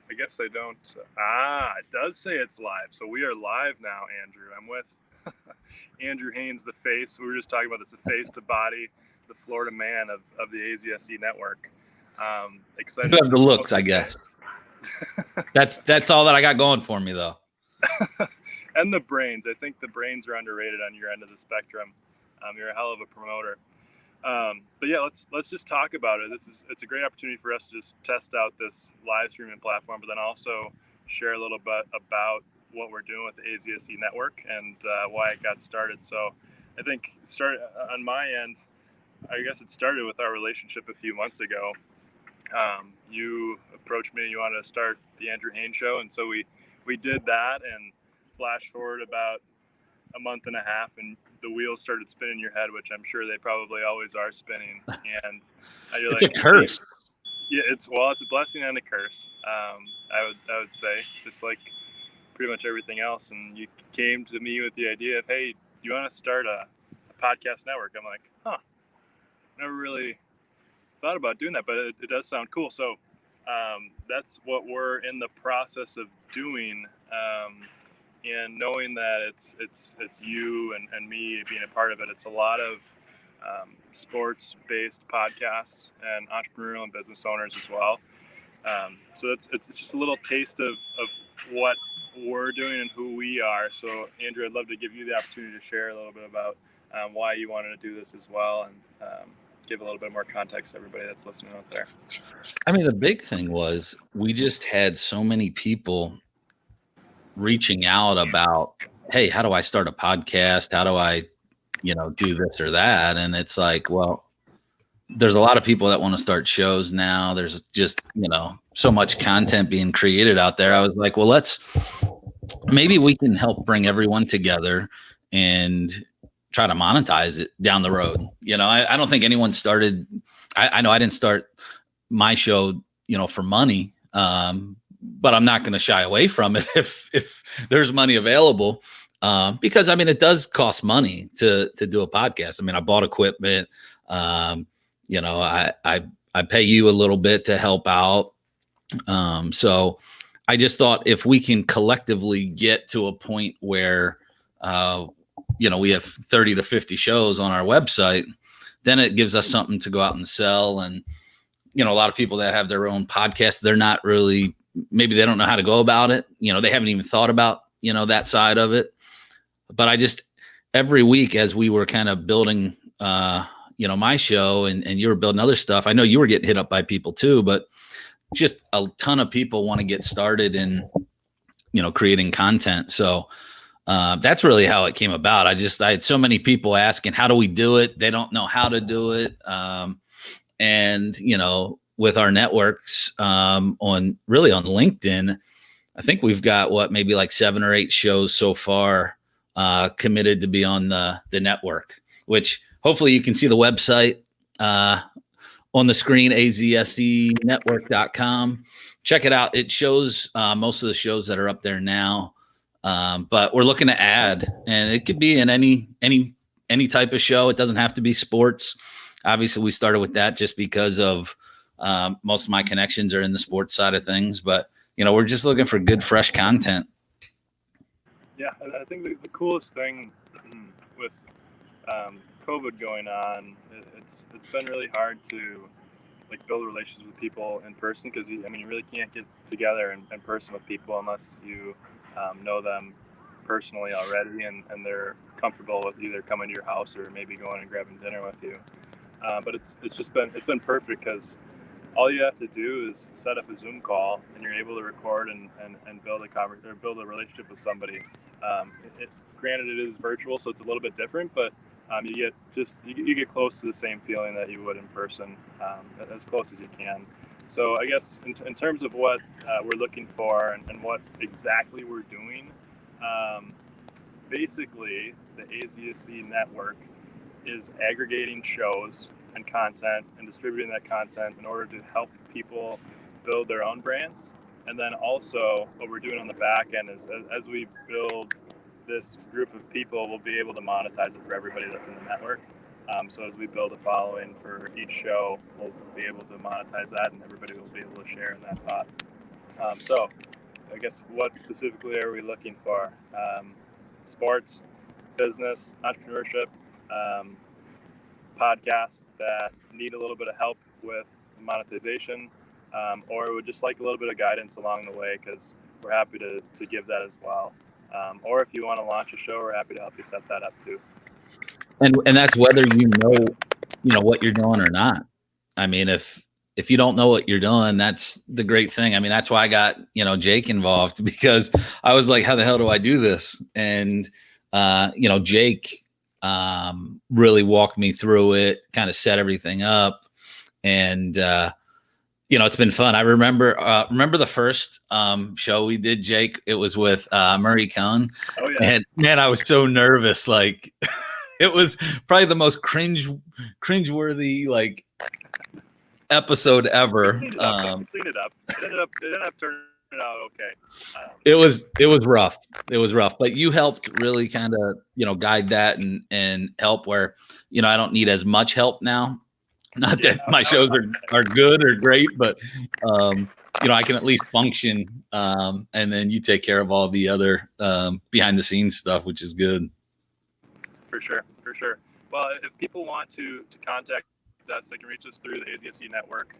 I guess I don't. It does say it's live. So we are live now, Andrew. I'm with Andrew Haynes, the face. We were just talking about this, the face, the body, the Florida man of the AZSE Network. Excited You to have the see looks, I guess. That's all that I got going for me, though. And the brains. I think the brains are underrated on your end of the spectrum. You're a hell of a promoter. But yeah, let's just talk about it. It's a great opportunity for us to just test out this live streaming platform, but then also share a little bit about what we're doing with the AZSE Network and why it got started. So I think on my end, I guess it started with our relationship a few months ago. You approached me, you wanted to start the Andrew Haynes Show, and so we did that. And flash forward about a month and a half, and the wheels started spinning in your head, which I'm sure they probably always are spinning. And you're it's like, a curse. Yeah, it's a blessing and a curse. I would say, just like pretty much everything else. And you came to me with the idea of, hey, you want to start a podcast network? I'm like, never really thought about doing that, but it does sound cool. So that's what we're in the process of doing. And knowing that it's you and me being a part of it, it's a lot of sports-based podcasts and entrepreneurial and business owners as well. So it's just a little taste of what we're doing and who we are. So Andrew, I'd love to give you the opportunity to share a little bit about why you wanted to do this as well, and give a little bit more context to everybody that's listening out there. I mean, the big thing was we just had so many people reaching out about, hey, how do I start a podcast? How do I, do this or that? And it's like, well, there's a lot of people that want to start shows now. There's just, so much content being created out there. I was like, well, maybe we can help bring everyone together and try to monetize it down the road. I don't think anyone started. I know I didn't start my show, for money. But I'm not going to shy away from it if there's money available, because I mean it does cost money to do a podcast. I mean, I bought equipment. I pay you a little bit to help out. So I just thought if we can collectively get to a point where we have 30 to 50 shows on our website, then it gives us something to go out and sell. And a lot of people that have their own podcasts, they're not really, maybe they don't know how to go about it. They haven't even thought about, that side of it. But I just, every week as we were kind of building, my show and you were building other stuff, I know you were getting hit up by people too, but just a ton of people want to get started in, creating content. So that's really how it came about. I had so many people asking, how do we do it? They don't know how to do it. And, with our networks on LinkedIn, I think we've got maybe like 7 or 8 shows so far committed to be on the network, which hopefully you can see the website on the screen, AZSENetwork.com. Check it out. It shows most of the shows that are up there now, but we're looking to add, and it could be in any type of show. It doesn't have to be sports. Obviously, we started with that just because of most of my connections are in the sports side of things, but we're just looking for good, fresh content. Yeah, I think the coolest thing with COVID going on, it's been really hard to build relationships with people in person, because you really can't get together in person with people unless you know them personally already and they're comfortable with either coming to your house or maybe going and grabbing dinner with you. But it's been perfect, because all you have to do is set up a Zoom call and you're able to record and build a relationship with somebody. Granted, it is virtual, so it's a little bit different, but you get close to the same feeling that you would in person, as close as you can. So I guess in terms of what we're looking for and what exactly we're doing, basically the AZSE Network is aggregating shows and content and distributing that content in order to help people build their own brands. And then also what we're doing on the back end is, as we build this group of people, we'll be able to monetize it for everybody that's in the network. So as we build a following for each show, we'll be able to monetize that, and everybody will be able to share in that pot. So I guess what specifically are we looking for? Sports, business, entrepreneurship, podcasts that need a little bit of help with monetization, or would just like a little bit of guidance along the way, because we're happy to give that as well. Or if you want to launch a show, we're happy to help you set that up too. And that's whether you know what you're doing or not. I mean, if you don't know what you're doing, that's the great thing. I mean, that's why I got Jake involved, because I was like, how the hell do I do this? And Jake really walked me through it, kind of set everything up, and it's been fun. I remember the first show we did, Jake. It was with Murray Cohn. Oh yeah. And man, I was so nervous. Like, it was probably the most cringeworthy like episode ever. Clean it up. It ended up turning out okay. It was rough. It was rough, but you helped really kind of guide that and help where I don't need as much help now. Not that my shows are good or great, but I can at least function, and then you take care of all the other behind the scenes stuff, which is good. For sure. Well, if people want to contact us, they can reach us through the AZSE Network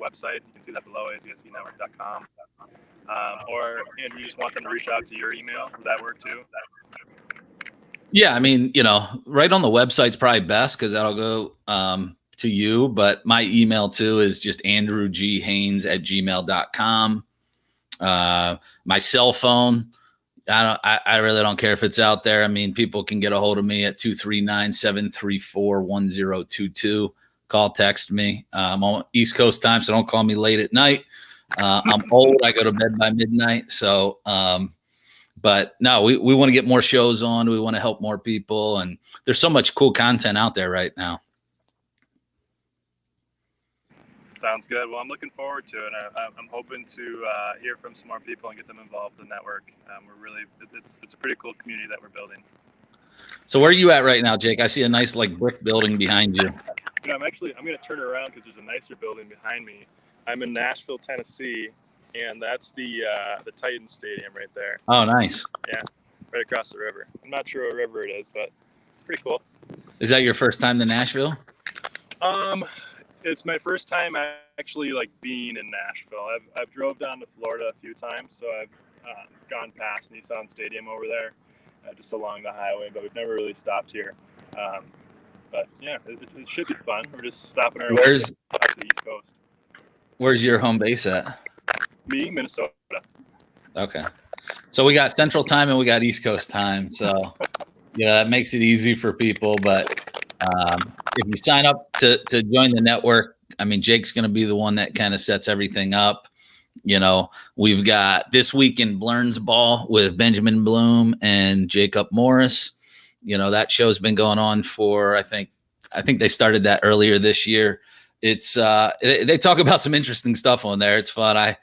website. You can see that below, AZSENetwork.com. Or Andrew, you just want them to reach out to your email. Would that work too? Yeah, I mean, right on the website's probably best, because that'll go to you. But my email too is just andrewghaynes@gmail.com. My cell phone, I really don't care if it's out there. I mean, people can get a hold of me at 239-734-1022. Call, text me. I'm on East Coast time, so don't call me late at night. I'm old. I go to bed by midnight. So, but no, we want to get more shows on. We want to help more people. And there's so much cool content out there right now. Sounds good. Well, I'm looking forward to it. I'm hoping to hear from some more people and get them involved in the network. It's a pretty cool community that we're building. So where are you at right now, Jake? I see a nice brick building behind you. I'm going to turn it around because there's a nicer building behind me. I'm in Nashville, Tennessee, and that's the Titans Stadium right there. Oh, nice. Yeah, right across the river. I'm not sure what river it is, but it's pretty cool. Is that your first time to Nashville? It's my first time actually being in Nashville. I've drove down to Florida a few times, so I've gone past Nissan Stadium over there, just along the highway, but we've never really stopped here. But yeah, it should be fun. We're just stopping our way to the East Coast. Where's your home base at? Me, Minnesota. Okay. So we got Central Time and we got East Coast time. So that makes it easy for people. But if you sign up to join the network, I mean, Jake's going to be the one that kind of sets everything up. We've got This Week in Blurns Ball with Benjamin Bloom and Jacob Morris. That show's been going on for, I think they started that earlier this year. It's they talk about some interesting stuff on there. It's fun. I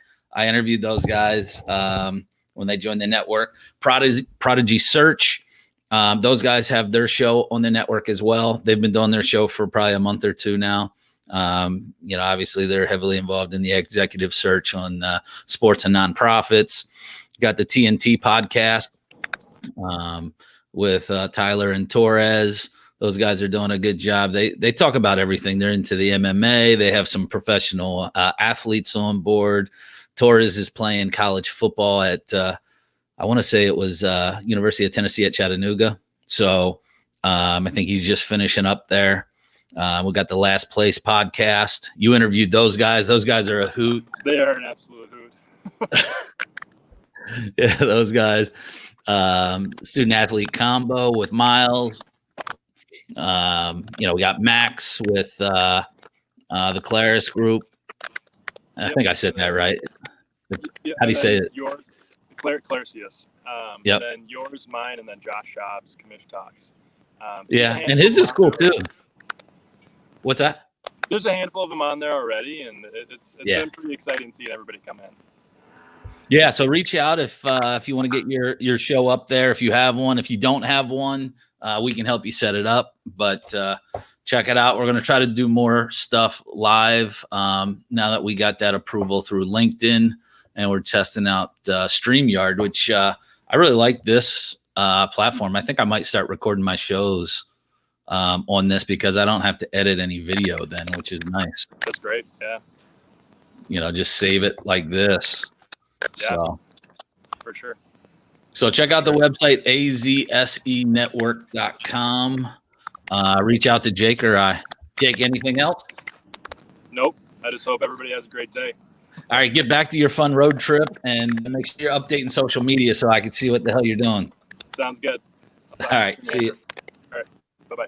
interviewed those guys when they joined the network. Prodigy Search. Those guys have their show on the network as well. They've been doing their show for probably a month or two now. Obviously they're heavily involved in the executive search on sports and nonprofits. Got the TNT podcast with Tyler and Torres. Those guys are doing a good job. They talk about everything. They're into the MMA. They have some professional athletes on board. Torres is playing college football at I want to say it was University of Tennessee at Chattanooga. So I think he's just finishing up there. We got the Last Place podcast. You interviewed those guys. Those guys are a hoot. They are an absolute hoot. Yeah, those guys. Student athlete combo with Miles. We got Max with the Claris group. I think I said that right. Yeah, how do you say it? Clarisius. Yep. And then yours, mine, and then Josh Schaub's Commish Talks. Yeah, and his is cool too. What's that? There's a handful of them on there already, and it's been pretty exciting seeing everybody come in. Yeah, so reach out if you want to get your show up there. If you have one, if you don't have one, we can help you set it up. But check it out. We're going to try to do more stuff live now that we got that approval through LinkedIn. and we're testing out StreamYard, which I really like this platform. I think I might start recording my shows on this because I don't have to edit any video then, which is nice. That's great. Yeah. Just save it like this. Yeah, so for sure. So check out the website, AZSENetwork.com. Reach out to Jake or I. Jake, anything else? Nope. I just hope everybody has a great day. All right, get back to your fun road trip and make sure you're updating social media so I can see what the hell you're doing. Sounds good. All right, see you. All right, bye-bye.